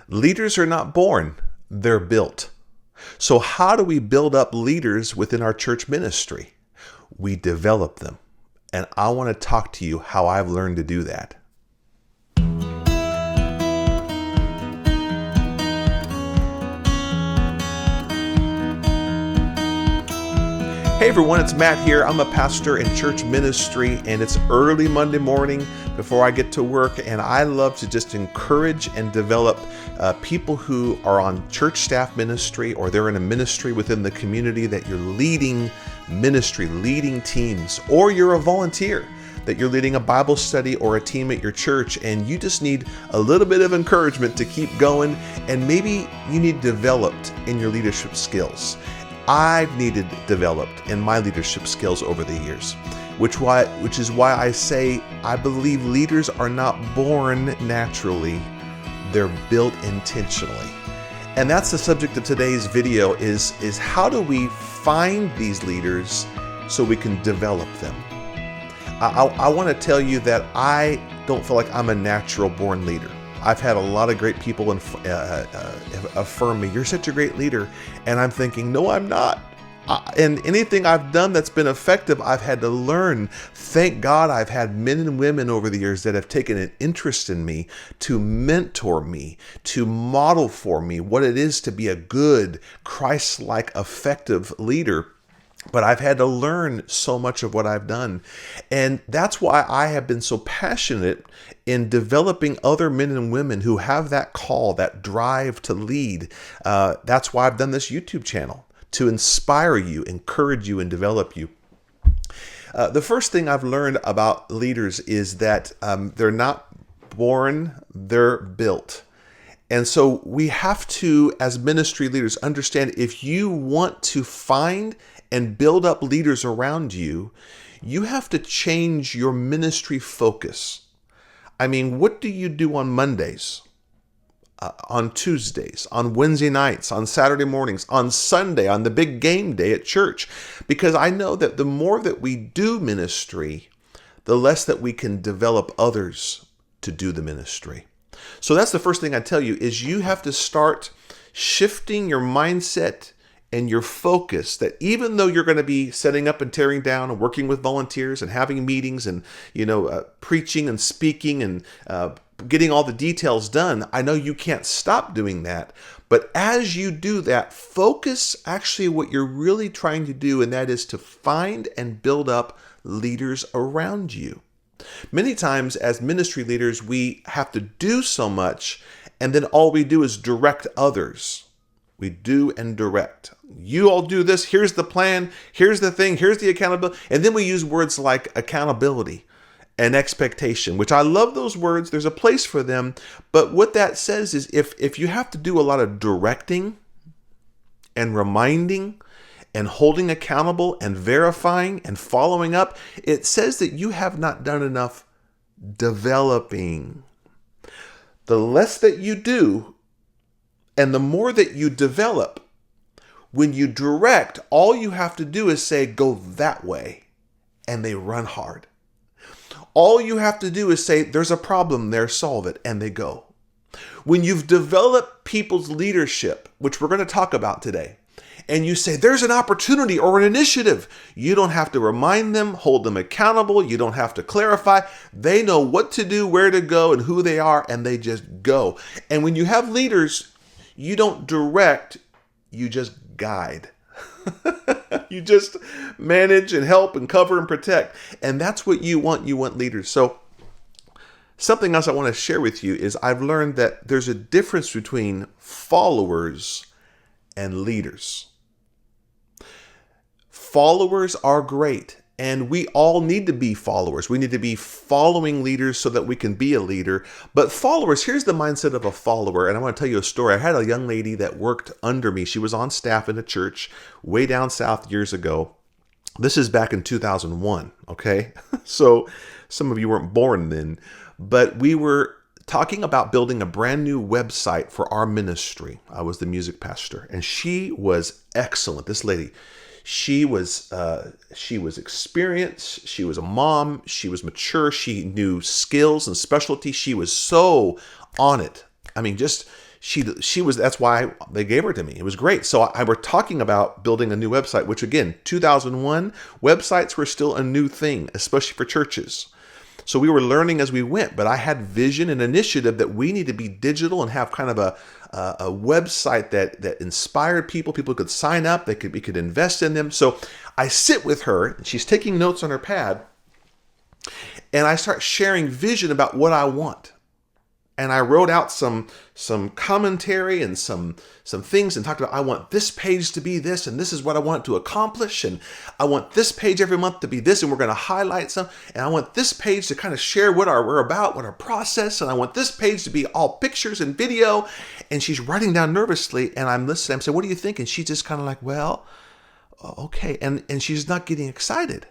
Leaders are not born, they're built. So how do we build up leaders within our church ministry? We develop them. And I want to talk to you how I've learned to do that. Hey everyone, it's Matt here. I'm a pastor in church ministry, and it's early Monday morning before I get to work, and I love to just encourage and develop people who are on church staff ministry, or they're in a ministry within the community that you're leading ministry, leading teams, or you're a volunteer that you're leading a Bible study or a team at your church, and you just need a little bit of encouragement to keep going, and maybe you need developed in your leadership skills. I've needed developed in my leadership skills over the years, which is why I say I believe leaders are not born naturally, they're built intentionally. And that's the subject of today's video is how do we find these leaders so we can develop them? I want to tell you that I don't feel like I'm a natural born leader. I've had a lot of great people affirm me, you're such a great leader. And I'm thinking, no, I'm not. And anything I've done that's been effective, I've had to learn. Thank God I've had men and women over the years that have taken an interest in me to mentor me, to model for me what it is to be a good, Christ-like, effective leader. But I've had to learn so much of what I've done. And that's why I have been so passionate in developing other men and women who have that call, that drive to lead. That's why I've done this YouTube channel, to inspire you, encourage you, and develop you. The first thing I've learned about leaders is that they're not born, they're built. And so we have to, as ministry leaders, understand if you want to find and build up leaders around you, you have to change your ministry focus. I mean, what do you do on Mondays, on Tuesdays, on Wednesday nights, on Saturday mornings, on Sunday, on the big game day at church? Because I know that the more that we do ministry, the less that we can develop others to do the ministry. So that's the first thing I tell you is you have to start shifting your mindset and your focus, that even though you're going to be setting up and tearing down and working with volunteers and having meetings and preaching and speaking and getting all the details done, I know you can't stop doing that. But as you do that, focus actually what you're really trying to do, and that is to find and build up leaders around you. Many times as ministry leaders, we have to do so much, and then all we do is direct others. We do and direct. You all do this. Here's the plan. Here's the thing. Here's the accountability. And then we use words like accountability and expectation, which I love those words. There's a place for them. But what that says is if you have to do a lot of directing and reminding and holding accountable and verifying and following up, it says that you have not done enough developing. The less that you do and the more that you develop, when you direct, all you have to do is say, go that way, and they run hard. All you have to do is say, there's a problem there, solve it, and they go. When you've developed people's leadership, which we're going to talk about today, and you say, there's an opportunity or an initiative, you don't have to remind them, hold them accountable, you don't have to clarify. They know what to do, where to go, and who they are, and they just go. And when you have leaders, you don't direct, you just guide. You just manage and help and cover and protect. And that's what you want. You want leaders. So something else I want to share with you is I've learned that there's a difference between followers and leaders. Followers are great. And we all need to be followers. We need to be following leaders so that we can be a leader. But followers, here's the mindset of a follower. And I want to tell you a story. I had a young lady that worked under me. She was on staff in a church way down south years ago. This is back in 2001, okay? So some of you weren't born then. But we were talking about building a brand new website for our ministry. I was the music pastor. And she was excellent, this lady. She was experienced. She was a mom. She was mature. She knew skills and specialty. She was so on it. I mean, she was, that's why they gave her to me. It was great. So I were talking about building a new website, which again, 2001, websites were still a new thing, especially for churches. So we were learning as we went, but I had vision and initiative that we need to be digital and have kind of a website that inspired people. People could sign up. We could invest in them. So I sit with her, and she's taking notes on her pad, and I start sharing vision about what I want. And I wrote out some commentary and some things and talked about, I want this page to be this, and this is what I want it to accomplish, and I want this page every month to be this, and we're going to highlight some, and I want this page to kind of share what we're about, what our process, and I want this page to be all pictures and video. And she's writing down nervously, and I'm listening. I'm saying, what do you think? And she's just kind of like, well, okay. And she's not getting excited.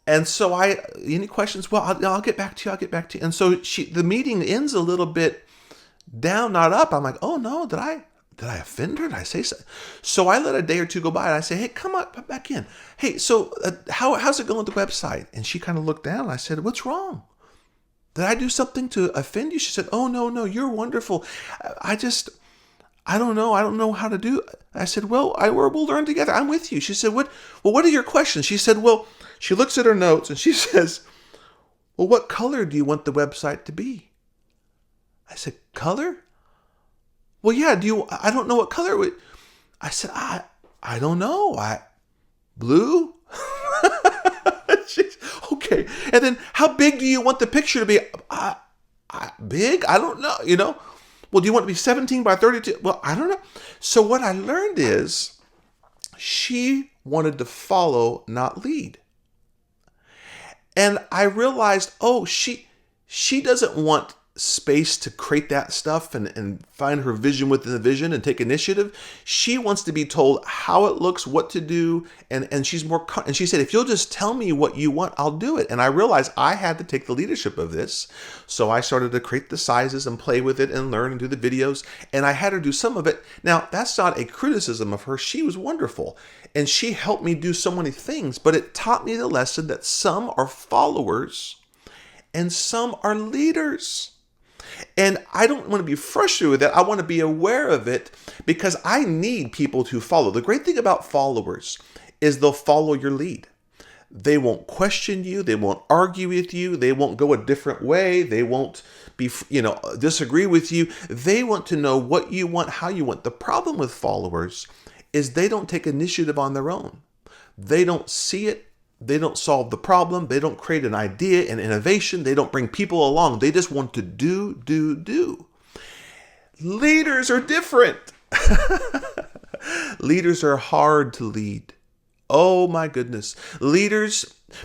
And so any questions? Well, I'll get back to you. I'll get back to you. And so the meeting ends a little bit down, not up. I'm like, oh no, did I offend her? Did I say so? So I let a day or two go by, and I say, hey, come back in. Hey, so how's it going with the website? And she kind of looked down, and I said, what's wrong? Did I do something to offend you? She said, oh no, you're wonderful. I don't know. I don't know how to do. I said, well, we'll learn together. I'm with you. She said, what are your questions? She said, well, she looks at her notes and she says, well, what color do you want the website to be? I said, color? Well, yeah, I don't know what color. I said, I don't know. Blue? She's, okay. And then how big do you want the picture to be? Big? I don't know, Well, do you want it to be 17 by 32? Well, I don't know. So what I learned is she wanted to follow, not lead. And I realized, she doesn't want space to create that stuff and find her vision within the vision and take initiative. She wants to be told how it looks, what to do, and she's more. And she said, if you'll just tell me what you want, I'll do it. And I realized I had to take the leadership of this, so I started to create the sizes and play with it and learn and do the videos. And I had her do some of it. Now that's not a criticism of her. She was wonderful, and she helped me do so many things. But it taught me the lesson that some are followers and some are leaders. And I don't want to be frustrated with that. I want to be aware of it because I need people to follow. The great thing about followers is they'll follow your lead. They won't question you. They won't argue with you. They won't go a different way. They won't disagree with you. They want to know what you want, how you want. The problem with followers is they don't take initiative on their own. They don't see it. They don't solve the problem. They don't create an idea and innovation. They don't bring people along. They just want to do. Leaders are different. Leaders are hard to lead. Oh my goodness.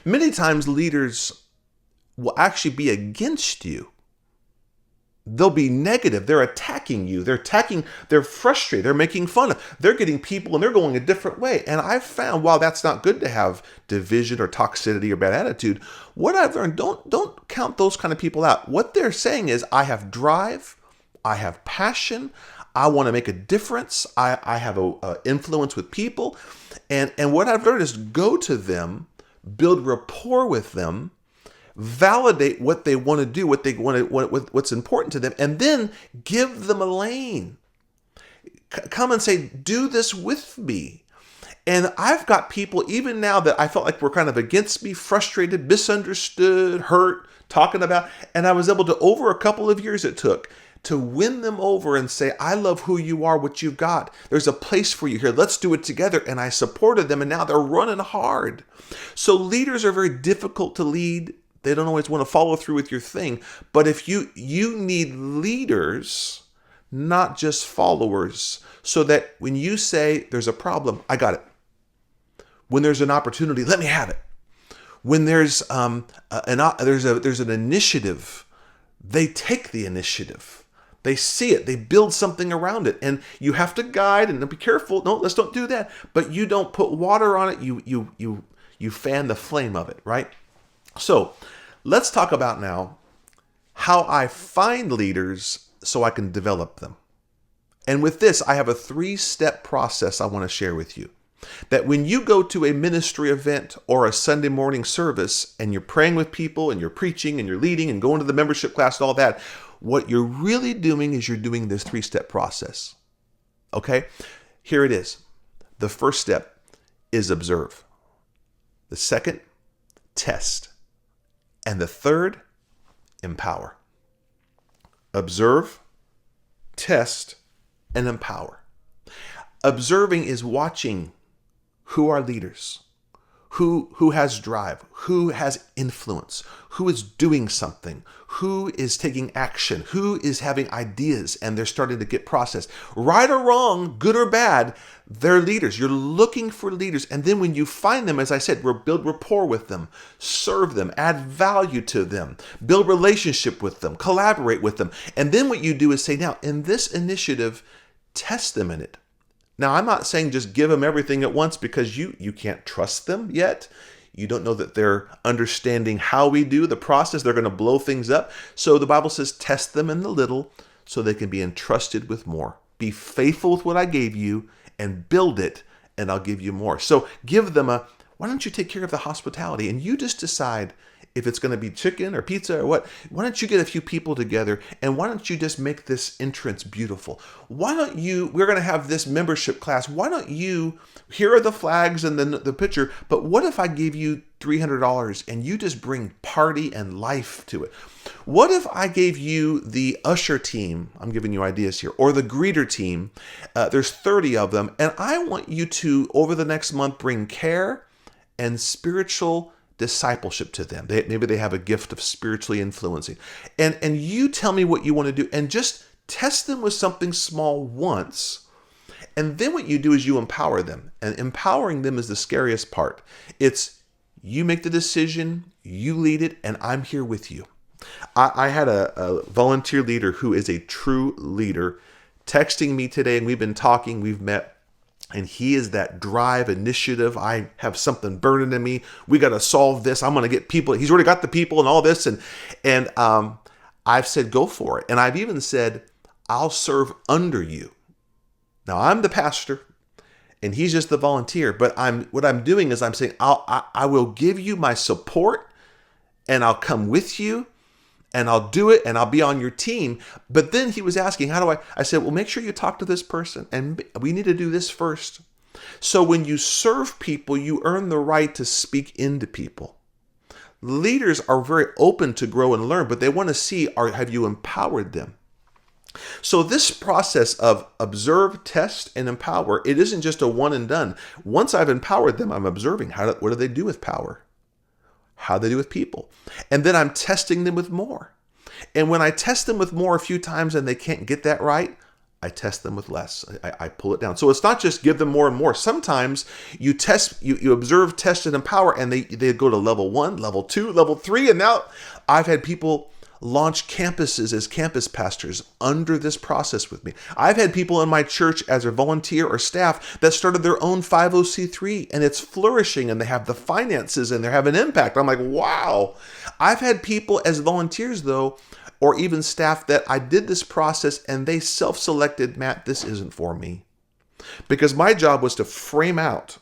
Many times leaders will actually be against you. They'll be negative. They're attacking you. They're frustrated. They're making fun of. They're getting people and they're going a different way. And I've found, while that's not good to have division or toxicity or bad attitude, what I've learned, don't count those kind of people out. What they're saying is, I have drive, I have passion, I want to make a difference, I have a influence with people. And what I've learned is go to them, build rapport with them, validate what they want to do, what's important to them, and then give them a lane. Come and say, do this with me. And I've got people, even now, that I felt like were kind of against me, frustrated, misunderstood, hurt, talking about, and I was able to, over a couple of years it took, to win them over and say, I love who you are, what you've got. There's a place for you here. Let's do it together. And I supported them, and now they're running hard. So leaders are very difficult to lead. They don't always want to follow through with your thing. But if you need leaders, not just followers, so that when you say there's a problem, I got it. When there's an opportunity, let me have it. When there's an initiative, they take the initiative. They see it. They build something around it, and you have to guide and be careful. No, let's don't do that. But you don't put water on it. You fan the flame of it, right? So let's talk about now how I find leaders so I can develop them. And with this, I have a 3-step process I want to share with you. That when you go to a ministry event or a Sunday morning service and you're praying with people and you're preaching and you're leading and going to the membership class and all that, what you're really doing is you're doing this 3-step process. Okay? Here it is. The first step is observe. The second, test. And the third, empower. Observe, test, and empower. Observing is watching who are leaders, who has drive, who has influence, who is doing something, who is taking action, who is having ideas and they're starting to get processed. Right or wrong, good or bad, they're leaders. You're looking for leaders. And then when you find them, as I said, build rapport with them, serve them, add value to them, build relationship with them, collaborate with them. And then what you do is say, now in this initiative, test them in it. Now, I'm not saying just give them everything at once because you can't trust them yet. You don't know that they're understanding how we do the process. They're going to blow things up. So the Bible says, test them in the little so they can be entrusted with more. Be faithful with what I gave you and build it, and I'll give you more. So give them why don't you take care of the hospitality? And you just decide if it's going to be chicken or pizza or what. Why don't you get a few people together and why don't you just make this entrance beautiful? Why don't you, we're going to have this membership class. Why don't you, here are the flags and the picture, but what if I gave you $300 and you just bring party and life to it? What if I gave you the usher team? I'm giving you ideas here, or the greeter team. There's 30 of them. And I want you to, over the next month, bring care and spiritual discipleship to them. Maybe they have a gift of spiritually influencing. And you tell me what you want to do and just test them with something small once. And then what you do is you empower them. And empowering them is the scariest part. It's you make the decision, you lead it, and I'm here with you. I had a volunteer leader who is a true leader texting me today, and we've been talking, we've met. And he is that drive, initiative. I have something burning in me. We got to solve this. I'm going to get people. He's already got the people and all this. And I've said, go for it. And I've even said, I'll serve under you. Now I'm the pastor and he's just the volunteer. But what I'm doing is I'm saying, I will give you my support and I'll come with you. And I'll do it and I'll be on your team. But then he was asking, how do I said, well, make sure you talk to this person and we need to do this first. So when you serve people, you earn the right to speak into people. Leaders are very open to grow and learn, but they want to see, have you empowered them? So this process of observe, test, and empower, it isn't just a one and done. Once I've empowered them, I'm observing what do they do with power? How they do with people. And then I'm testing them with more. And when I test them with more a few times and they can't get that right, I test them with less. I pull it down. So it's not just give them more and more. Sometimes you test, you observe, test, and empower, and they go to level 1, level 2, level 3. And now I've had people launch campuses as campus pastors under this process with me. I've had people in my church as a volunteer or staff that started their own 50c3 and it's flourishing and they have the finances and they're having an impact. I'm like, wow. I've had people as volunteers though, or even staff that I did this process and they self-selected, Matt, this isn't for me. Because my job was to frame out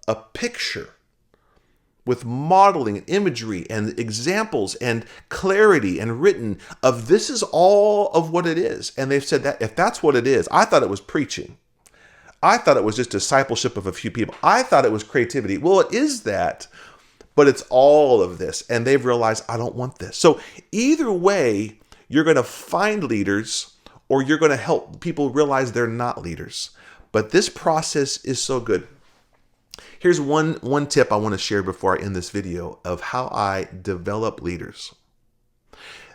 a picture with modeling and imagery and examples and clarity and written of this is all of what it is. And they've said that if that's what it is, I thought it was preaching. I thought it was just discipleship of a few people. I thought it was creativity. Well, it is that, but it's all of this. And they've realized, I don't want this. So either way, you're going to find leaders or you're going to help people realize they're not leaders. But this process is so good. Here's one tip I want to share before I end this video of how I develop leaders.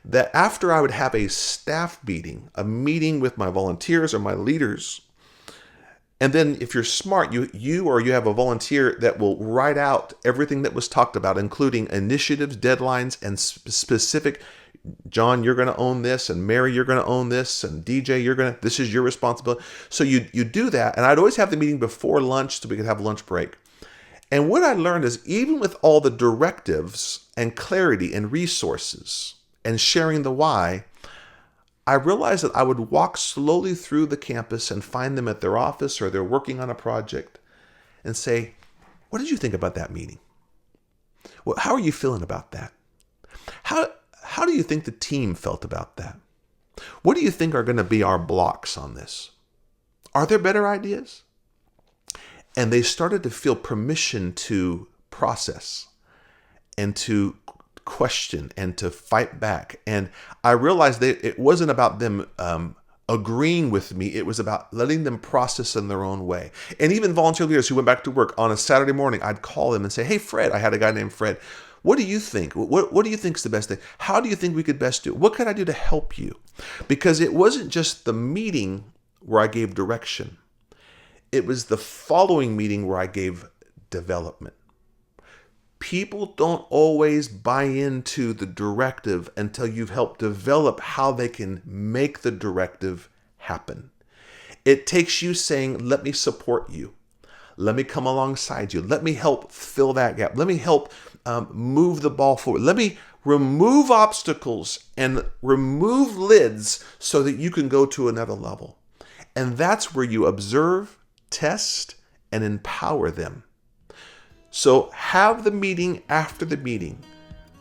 That after I would have a staff meeting, a meeting with my volunteers or my leaders, and then if you're smart, you have a volunteer that will write out everything that was talked about, including initiatives, deadlines, and specific, John, you're going to own this, and Mary, you're going to own this, and DJ, this is your responsibility. So you do that, and I'd always have the meeting before lunch so we could have lunch break. And what I learned is even with all the directives and clarity and resources and sharing the why, I realized that I would walk slowly through the campus and find them at their office or they're working on a project and say, what did you think about that meeting? Well, how are you feeling about that? How do you think the team felt about that? What do you think are going to be our blocks on this? Are there better ideas? And they started to feel permission to process and to question and to fight back. And I realized that it wasn't about them agreeing with me. It was about letting them process in their own way. And even volunteer leaders who went back to work on a Saturday morning, I'd call them and say, hey, Fred, I had a guy named Fred. What do you think? What do you think is the best thing? How do you think we could best do it? What could I do to help you? Because it wasn't just the meeting where I gave direction. It was the following meeting where I gave development. People don't always buy into the directive until you've helped develop how they can make the directive happen. It takes you saying, let me support you. Let me come alongside you. Let me help fill that gap. Let me help move the ball forward. Let me remove obstacles and remove lids so that you can go to another level. And that's where you observe, test, and empower them. So have the meeting after the meeting.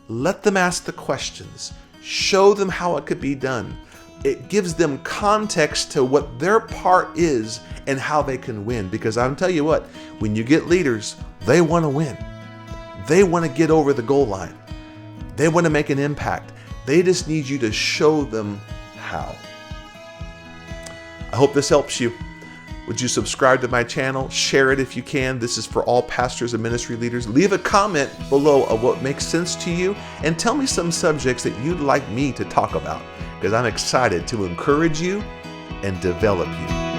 Let them ask the questions. Show them how it could be done. It gives them context to what their part is and how they can win. Because I'll tell you what, when you get leaders, they want to win. They want to get over the goal line. They want to make an impact. They just need you to show them how. I hope this helps you. Would you subscribe to my channel? Share it if you can. This is for all pastors and ministry leaders. Leave a comment below of what makes sense to you and tell me some subjects that you'd like me to talk about, because I'm excited to encourage you and develop you.